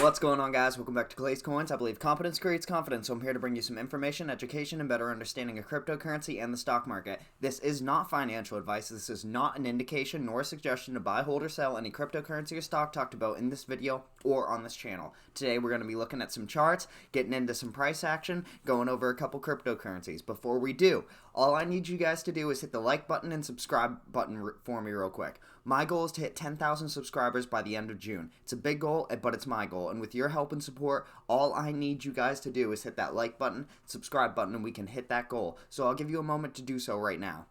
What's going on, guys? Welcome back to ClayCoins. I believe competence creates confidence, so I'm here to bring you some information, education, and better understanding of cryptocurrency and the stock market. This is not financial advice. This is not an indication nor a suggestion to buy, hold, or sell any cryptocurrency or stock talked about in this video or on this channel. Today, we're going to be looking at some charts, getting into some price action, going over a couple cryptocurrencies. Before we do, all I need you guys to do is hit the like button and subscribe button for me real quick. My goal is to hit 10,000 subscribers by the end of June. It's a big goal, but it's my goal. And with your help and support, all I need you guys to do is hit that like button, subscribe button, and we can hit that goal. So I'll give you a moment to do so right now.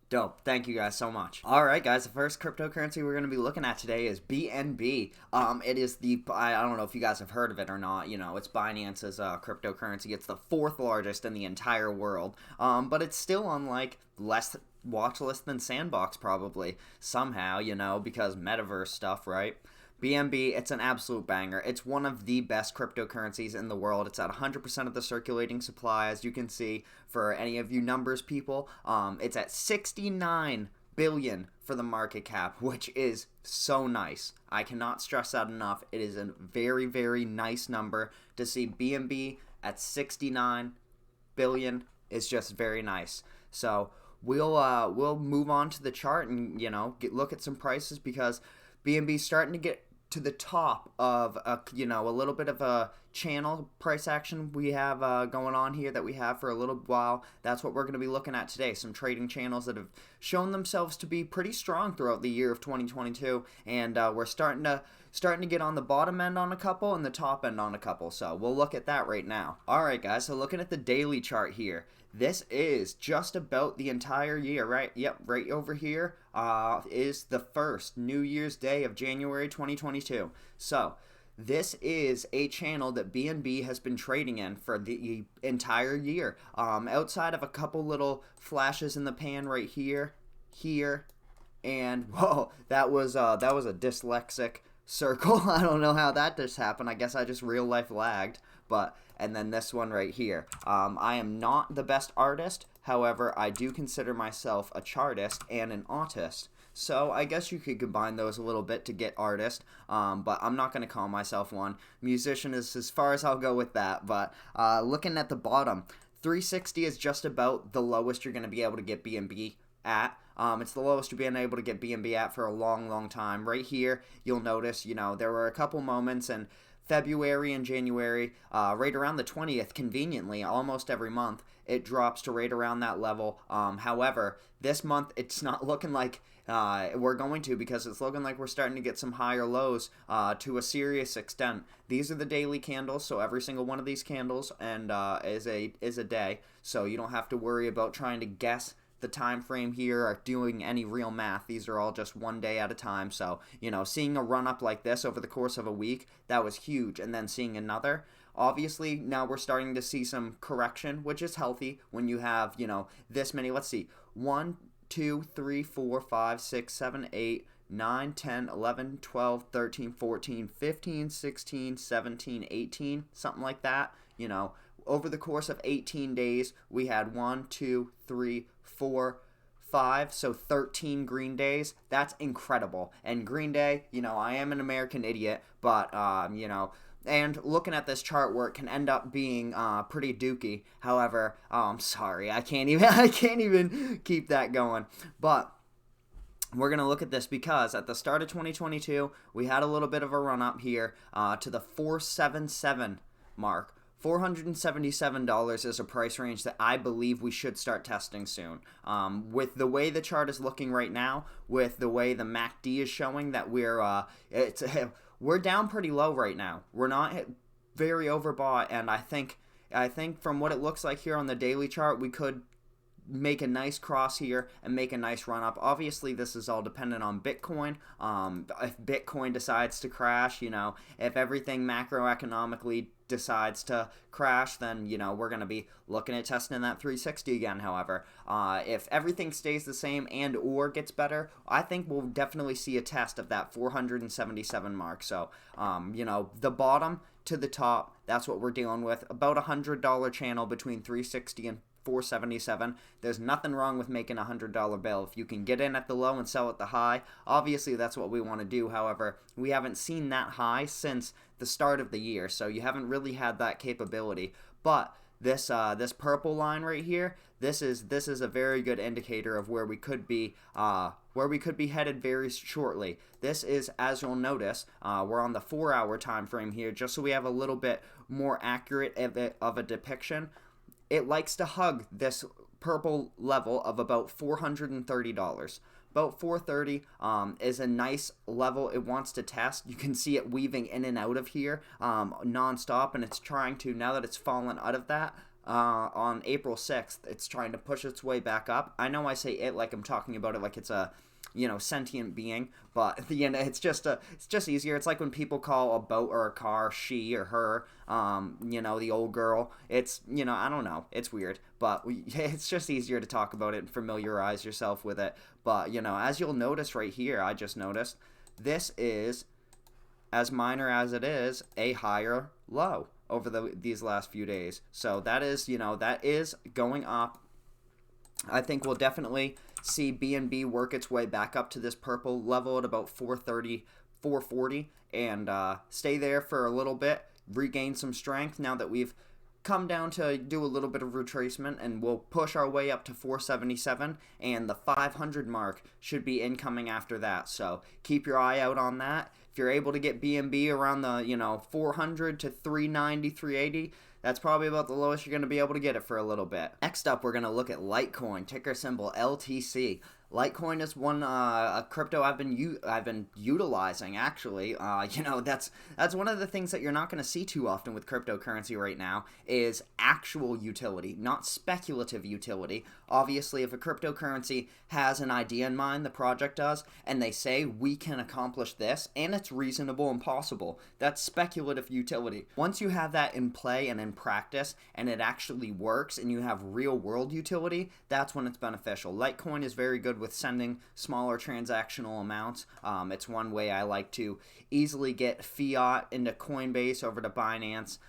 Dope. Thank you guys so much. Alright guys, the first cryptocurrency we're going to be looking at today is BNB. It is I don't know if you guys have heard of it or not. You know, it's Binance's cryptocurrency. It's the fourth largest in the entire world. But it's still on like less watch list than Sandbox probably somehow, you know, because metaverse stuff, right? BNB, it's an absolute banger. It's one of the best cryptocurrencies in the world. It's at 100% of the circulating supply, as you can see. For any of you numbers people, it's at 69 billion for the market cap, which is so nice. I cannot stress that enough. It is a very, very nice number. To see BNB at 69 billion is just very nice. So we'll move on to the chart and, you know, look at some prices, because BNB starting to get to the top of a little bit of a channel price action we have going on here that we have for a little while. That's what we're going to be looking at today. Some trading channels that have shown themselves to be pretty strong throughout the year of 2022, and we're starting to get on the bottom end on a couple and the top end on a couple. So we'll look at that right now. All right, guys. So looking at the daily chart here. This is just about the entire year, right? Yep, right over here is the first New Year's Day of January 2022. So this is a channel that BNB has been trading in for the entire year. Outside of a couple little flashes in the pan right here, and whoa, that was a dyslexic circle. I don't know how that just happened. I guess I just real life lagged. And then this one right here. I am not the best artist. However, I do consider myself a chartist and an autist. So I guess you could combine those a little bit to get artist. But I'm not going to call myself one. Musician is as far as I'll go with that. But looking at the bottom, 360 is just about the lowest you're going to be able to get BNB at. It's the lowest you've been able to get BNB at for a long, long time. Right here, you'll notice, you know, there were a couple moments in February and January, right around the 20th, conveniently, almost every month, it drops to right around that level. However, this month, it's not looking like we're going to, because it's looking like we're starting to get some higher lows to a serious extent. These are the daily candles, so every single one of these candles and is a day, so you don't have to worry about trying to guess the time frame here or doing any real math. These are all just one day at a time. So, you know, seeing a run up like this over the course of a week, that was huge. And then seeing another, obviously now we're starting to see some correction, which is healthy when you have, you know, this many. Let's see, 1 2 3 4 5 6 7 8 9 10 11 12 13 14 15 16 17 18, something like that. You know, over the course of 18 days, we had 1 2 3 4 5, so 13 green days. That's incredible. And Green Day, you know, I am an American idiot, but you know, and looking at this chart where it can end up being pretty dookie. However, I'm sorry, I can't even keep that going. But we're going to look at this because at the start of 2022, we had a little bit of a run up here to the 477 mark. $477 is a price range that I believe we should start testing soon. With the way the chart is looking right now, with the way the MACD is showing that we're down pretty low right now. We're not very overbought, and I think from what it looks like here on the daily chart, we could make a nice cross here and make a nice run up. Obviously, this is all dependent on Bitcoin. If Bitcoin decides to crash, you know, if everything macroeconomically decides to crash, then, you know, we're going to be looking at testing that 360 again. However, if everything stays the same and or gets better, I think we'll definitely see a test of that 477 mark. So, you know, the bottom to the top, that's what we're dealing with. About $100 channel between 360 and 477. There's nothing wrong with making a $100 bill. If you can get in at the low and sell at the high, obviously that's what we want to do. However, we haven't seen that high since the start of the year, so you haven't really had that capability. But this purple line right here, this is a very good indicator of where we could be headed very shortly. This is, as you'll notice, we're on the 4-hour time frame here, just so we have a little bit more accurate of a depiction. It likes to hug this purple level of about $430. About 430 is a nice level it wants to test. You can see it weaving in and out of here non-stop, and it's trying to, now that it's fallen out of that, on April 6th, it's trying to push its way back up. I know I say it like I'm talking about it like it's a, you know, sentient being, but at the end, it's just easier. It's like when people call a boat or a car she or her, you know, the old girl. It's, you know, I don't know. It's weird, but it's just easier to talk about it and familiarize yourself with it. But, you know, as you'll notice right here, I just noticed, this is, as minor as it is, a higher low over these last few days. So that is, you know, that is going up. I think we'll definitely see BNB work its way back up to this purple level at about 430, 440, and stay there for a little bit, regain some strength now that we've come down to do a little bit of retracement, and we'll push our way up to 477, and the 500 mark should be incoming after that. So keep your eye out on that. If you're able to get BNB around the, you know, 400 to 390, 380, that's probably about the lowest you're going to be able to get it for a little bit. Next up, we're going to look at Litecoin, ticker symbol LTC. Litecoin is one a crypto I've been utilizing, actually. You know, that's one of the things that you're not going to see too often with cryptocurrency right now is actual utility, not speculative utility. Obviously, if a cryptocurrency has an idea in mind, the project does, and they say we can accomplish this, and it's reasonable and possible, that's speculative utility. Once you have that in play and in practice, and it actually works, and you have real world utility, that's when it's beneficial. Litecoin is very good with sending smaller transactional amounts. It's one way I like to easily get fiat into Coinbase over to Binance.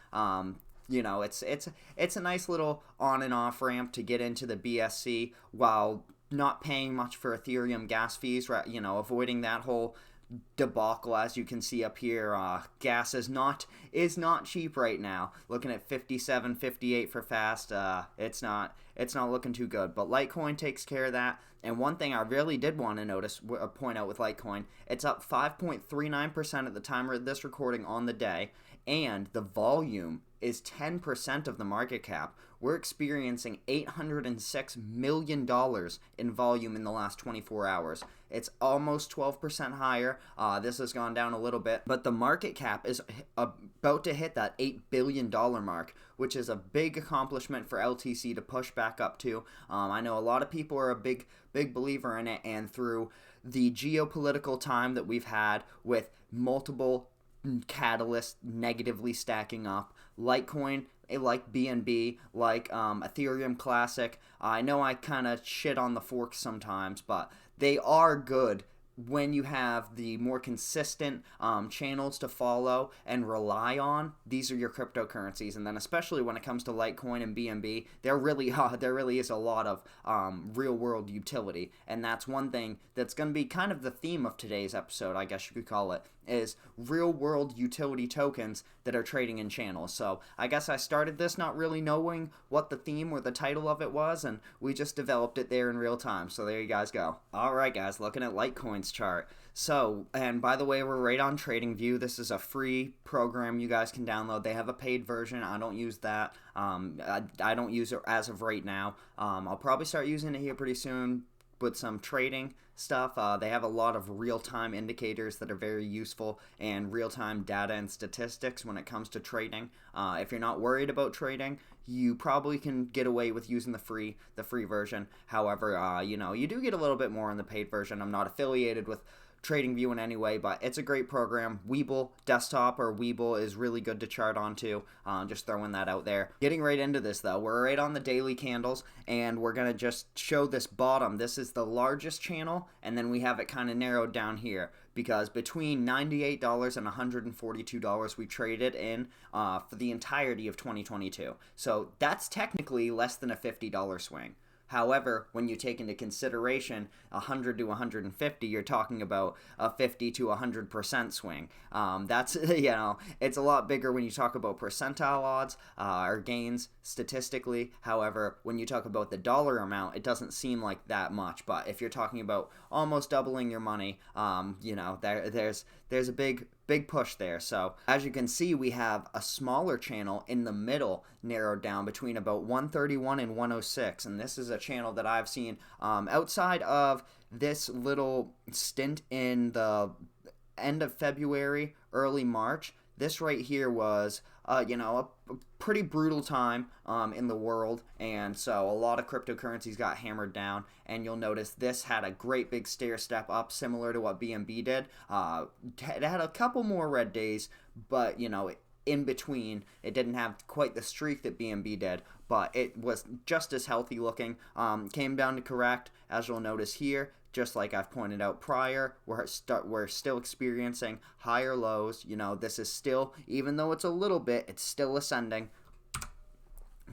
You know, it's a nice little on and off ramp to get into the BSC while not paying much for Ethereum gas fees, right? You know, avoiding that whole debacle. As you can see up here, gas is not cheap right now. Looking at 57, 58 for fast. It's not looking too good. But Litecoin takes care of that. And one thing I really did want to point out with Litecoin, it's up 5.39% at the time of this recording on the day, and the volume is 10% of the market cap. We're experiencing $806 million in volume in the last 24 hours. It's almost 12% higher. This has gone down a little bit, but the market cap is about to hit that $8 billion mark, which is a big accomplishment for LTC to push back up to. I know a lot of people are a big believer in it, and through the geopolitical time that we've had with multiple catalysts negatively stacking up, Litecoin, like BNB, like Ethereum Classic, I know I kind of shit on the forks sometimes, but they are good when you have the more consistent channels to follow and rely on. These are your cryptocurrencies. And then especially when it comes to Litecoin and BNB, there really is a lot of real world utility. And that's one thing that's going to be kind of the theme of today's episode, I guess you could call it, is real world utility tokens that are trading in channels. So I guess I started this not really knowing what the theme or the title of it was, and we just developed it there in real time. So there you guys go. Alright guys, looking at Litecoin's chart. So, and by the way, we're right on TradingView. This is a free program you guys can download. They have a paid version. I don't use that. I don't use it as of right now. I'll probably start using it here pretty soon with some trading stuff. They have a lot of real-time indicators that are very useful, and real-time data and statistics when it comes to trading. If you're not worried about trading, you probably can get away with using the free version. However, you know, you do get a little bit more in the paid version. I'm not affiliated with TradingView in any way, but it's a great program. Webull desktop or Webull is really good to chart onto. Just throwing that out there. Getting right into this though, we're right on the daily candles, and we're gonna just show this bottom. This is the largest channel, and then we have it kind of narrowed down here. because between $98 and $142 we traded in for the entirety of 2022. So that's technically less than a $50 swing. However, when you take into consideration 100 to 150, you're talking about a 50 to 100% swing. That's, it's a lot bigger when you talk about percentile odds or gains statistically. However, when you talk about the dollar amount, it doesn't seem like that much. But if you're talking about almost doubling your money, there's a big push there. So as you can see, we have a smaller channel in the middle narrowed down between about 131 and 106, and this is a channel that I've seen outside of this little stint in the end of February, early March. This right here was a pretty brutal time in the world, and so a lot of cryptocurrencies got hammered down, and you'll notice this had a great big stair step up similar to what BNB did. It had a couple more red days, but in between it didn't have quite the streak that BNB did, but it was just as healthy looking. Came down to correct, as you'll notice here. Just like I've pointed out prior, we're still experiencing higher lows. This is still, even though it's a little bit, it's still ascending,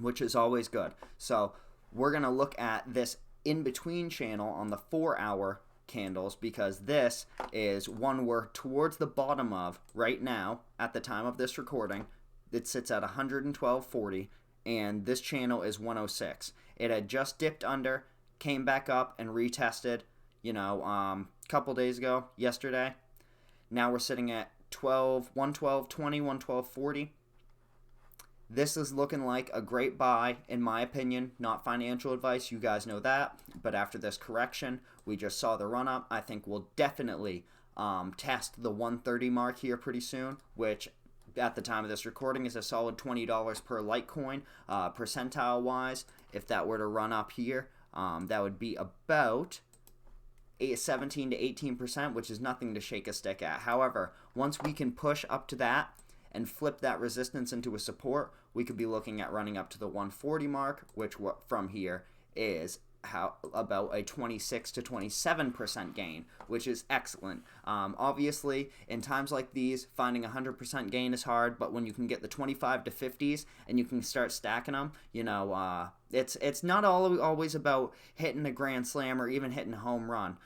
which is always good. So we're going to look at this in-between channel on the 4-hour candles, because this is one we're towards the bottom of right now at the time of this recording. It sits at 112.40, and this channel is 106. It had just dipped under, came back up, and retested couple days ago, yesterday. Now we're sitting at 112.20, 112.40. This is looking like a great buy, in my opinion. Not financial advice, you guys know that. But after this correction, we just saw the run up. I think we'll definitely test the 130 mark here pretty soon, which at the time of this recording is a solid $20 per Litecoin. Percentile wise, if that were to run up here, that would be about 17 to 18%, which is nothing to shake a stick at. However, once we can push up to that and flip that resistance into a support, we could be looking at running up to the 140 mark, which from here is about a 26 to 27% gain, which is excellent. Obviously, in times like these, finding 100% gain is hard, but when you can get the 25 to 50s and you can start stacking them, it's not always about hitting a grand slam or even hitting a home run.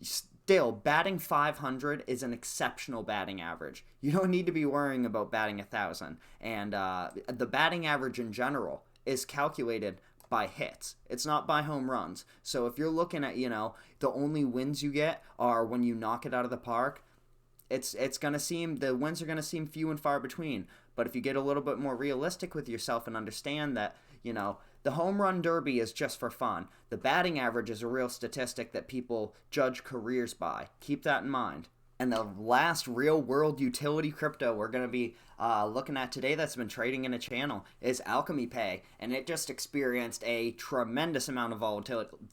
Still, batting 500 is an exceptional batting average. You don't need to be worrying about batting 1,000. And the batting average in general is calculated by hits. It's not by home runs. So if you're looking at, the only wins you get are when you knock it out of the park, it's going to seem, the wins are going to seem few and far between. But if you get a little bit more realistic with yourself and understand that, the home run derby is just for fun. The batting average is a real statistic that people judge careers by. Keep that in mind. And the last real world utility crypto we're going to be looking at today that's been trading in a channel is Alchemy Pay, and it just experienced a tremendous amount of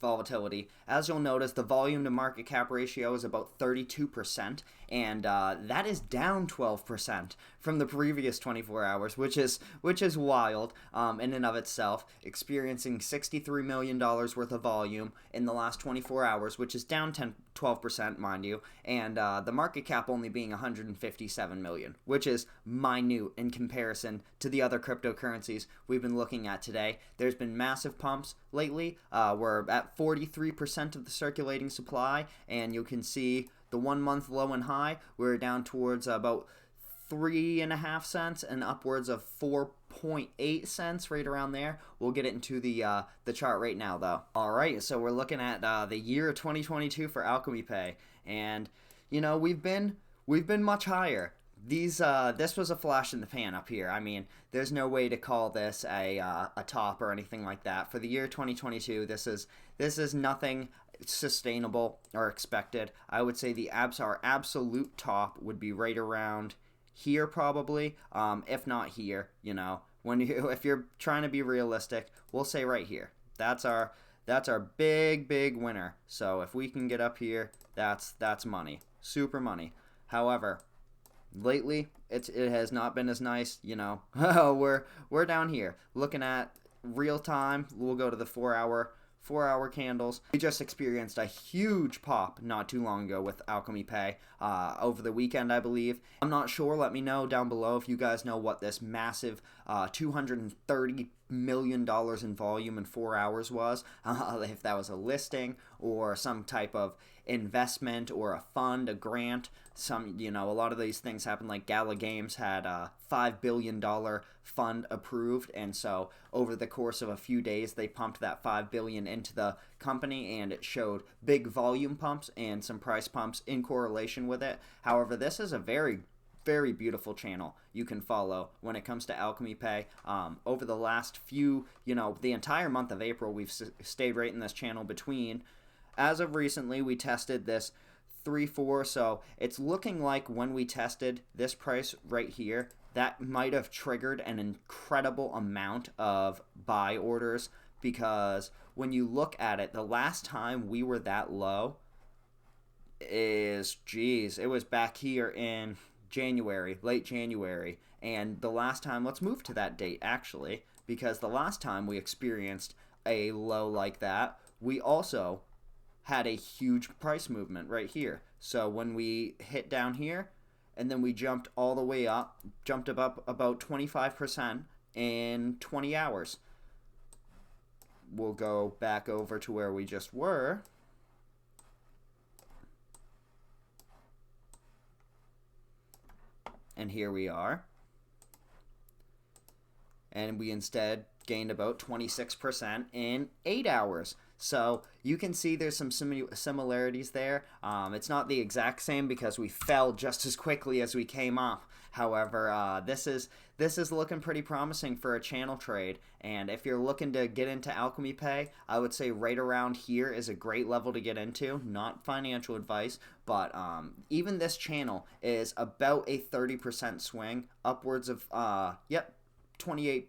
volatility. As you'll notice, the volume to market cap ratio is about 32%, and that is down 12% from the previous 24 hours, which is wild in and of itself, experiencing $63 million worth of volume in the last 24 hours, which is down 12%, mind you, and the market cap only being 157 million, which is minute in comparison to the other cryptocurrencies we've been looking at today. There's been massive pumps lately. We're at 43% of the circulating supply, and you can see the 1 month low and high. We're down towards about 3.5 cents and upwards of 4.8 cents, right around there. We'll get it into the chart right now, though. All right, so we're looking at the year of 2022 for Alchemy Pay, and we've been much higher. This was a flash in the pan up here. I mean, there's no way to call this a top or anything like that. For the year 2022, this is nothing sustainable or expected. I would say our absolute top would be right around here probably, if not here. If you're trying to be realistic, we'll say right here. That's our big winner. So if we can get up here, that's money, super money. However, lately it has not been as nice. We're down here looking at real time. We'll go to the 4-hour 4-hour candles. We just experienced a huge pop not too long ago with Alchemy Pay over the weekend, I believe. I'm not sure. Let me know down below if you guys know what this massive $230 million in volume in 4 hours was. If that was a listing or some type of investment or a fund, a grant. A lot of these things happen. Like Gala Games had a $5 billion fund approved, and so over the course of a few days they pumped that $5 billion into the company, and it showed big volume pumps and some price pumps in correlation with it. However, this is a very beautiful channel you can follow when it comes to Alchemy Pay. Over the last few, the entire month of April, we've stayed right in this channel between. As of recently, we tested this 3-4, so it's looking like when we tested this price right here, that might have triggered an incredible amount of buy orders, because when you look at it, the last time we were that low it was back here in January, late January, and the last time, let's move to that date actually, because the last time we experienced a low like that, we also had a huge price movement right here. So when we hit down here, and then we jumped all the way up, jumped up about 25% in 20 hours. We'll go back over to where we just were. And here we are. And we instead gained about 26% in 8 hours. So you can see there's some similarities there. It's not the exact same because we fell just as quickly as we came up. However, this is looking pretty promising for a channel trade. And if you're looking to get into Alchemy Pay, I would say right around here is a great level to get into. Not financial advice, but even this channel is about a 30% swing, upwards of 28%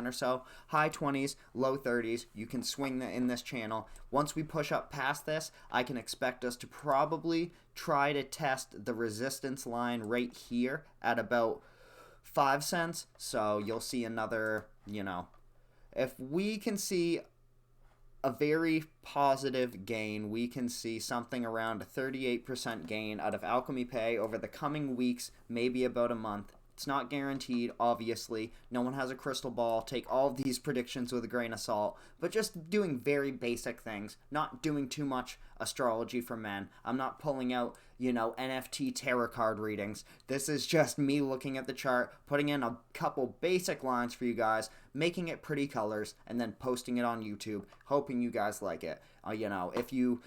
or so, high 20s, low 30s. You can swing in this channel. Once we push up past this, I can expect us to probably try to test the resistance line right here at about 5 cents. So you'll see another, if we can see a very positive gain, we can see something around a 38% gain out of Alchemy Pay over the coming weeks, maybe about a month. It's not guaranteed, obviously. No one has a crystal ball. Take all of these predictions with a grain of salt. But just doing very basic things. Not doing too much astrology for men. I'm not pulling out, NFT tarot card readings. This is just me looking at the chart, putting in a couple basic lines for you guys, making it pretty colors, and then posting it on YouTube, hoping you guys like it. If you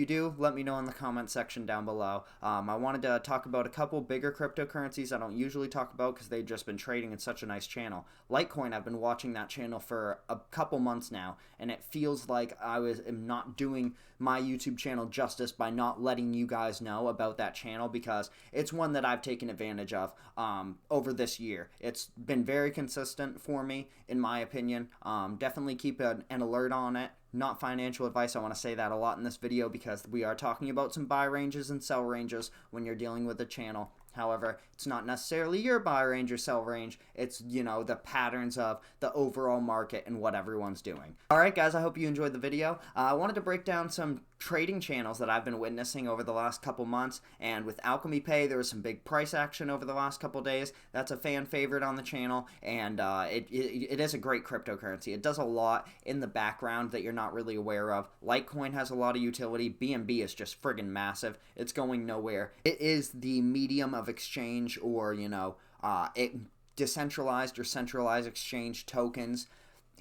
do, let me know in the comment section down below. I wanted to talk about a couple bigger cryptocurrencies I don't usually talk about because they've just been trading in such a nice channel. Litecoin, I've been watching that channel for a couple months now, and it feels like I am not doing my YouTube channel justice by not letting you guys know about that channel, because it's one that I've taken advantage of over this year. It's been very consistent for me, in my opinion. Definitely keep an alert on it. Not financial advice. I want to say that a lot in this video because we are talking about some buy ranges and sell ranges when you're dealing with a channel. However, it's not necessarily your buy range or sell range. It's, the patterns of the overall market and what everyone's doing. Alright guys, I hope you enjoyed the video. I wanted to break down some trading channels that I've been witnessing over the last couple months, and with Alchemy Pay there was some big price action over the last couple days. That's a fan favorite on the channel, and it is a great cryptocurrency. It does a lot in the background that you're not really aware of. Litecoin has a lot of utility. BNB is just friggin' massive. It's going nowhere. It is the medium of exchange, or decentralized or centralized exchange tokens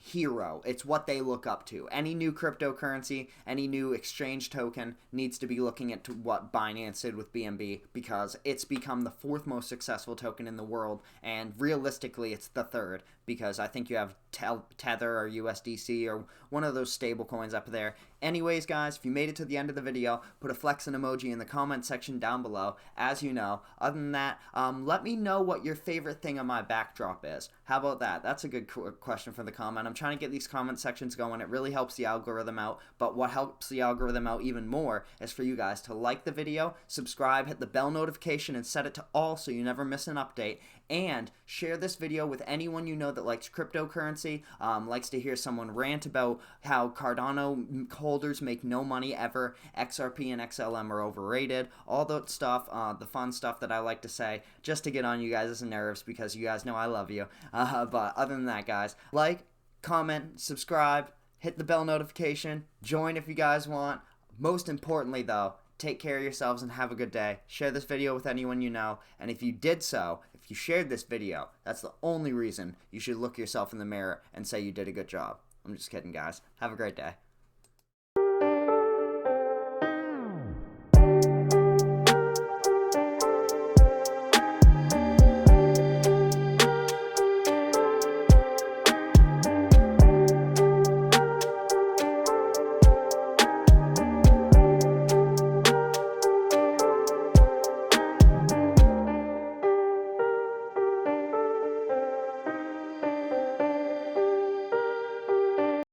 hero. It's what they look up to. Any new cryptocurrency, any new exchange token needs to be looking at what Binance did with BNB, because it's become the 4th most successful token in the world, and realistically it's the 3rd, because I think you have Tether or USDC or one of those stable coins up there. Anyways guys, if you made it to the end of the video, put a flexing emoji in the comment section down below, as you know. Other than that, let me know what your favorite thing on my backdrop is. How about that? That's a good question for the comment I'm trying to get these comment sections going. It really helps the algorithm out. But what helps the algorithm out even more is for you guys to like the video, subscribe, hit the bell notification, and set it to all so you never miss an update. And share this video with anyone you know that likes cryptocurrency, likes to hear someone rant about how Cardano holders make no money ever, XRP and XLM are overrated, all that stuff, the fun stuff that I like to say, just to get on you guys' nerves because you guys know I love you. But other than that, guys, like, comment, subscribe, hit the bell notification, join if you guys want. Most importantly, though, take care of yourselves and have a good day. Share this video with anyone you know. And if you did so, if you shared this video, that's the only reason you should look yourself in the mirror and say you did a good job. I'm just kidding, guys. Have a great day.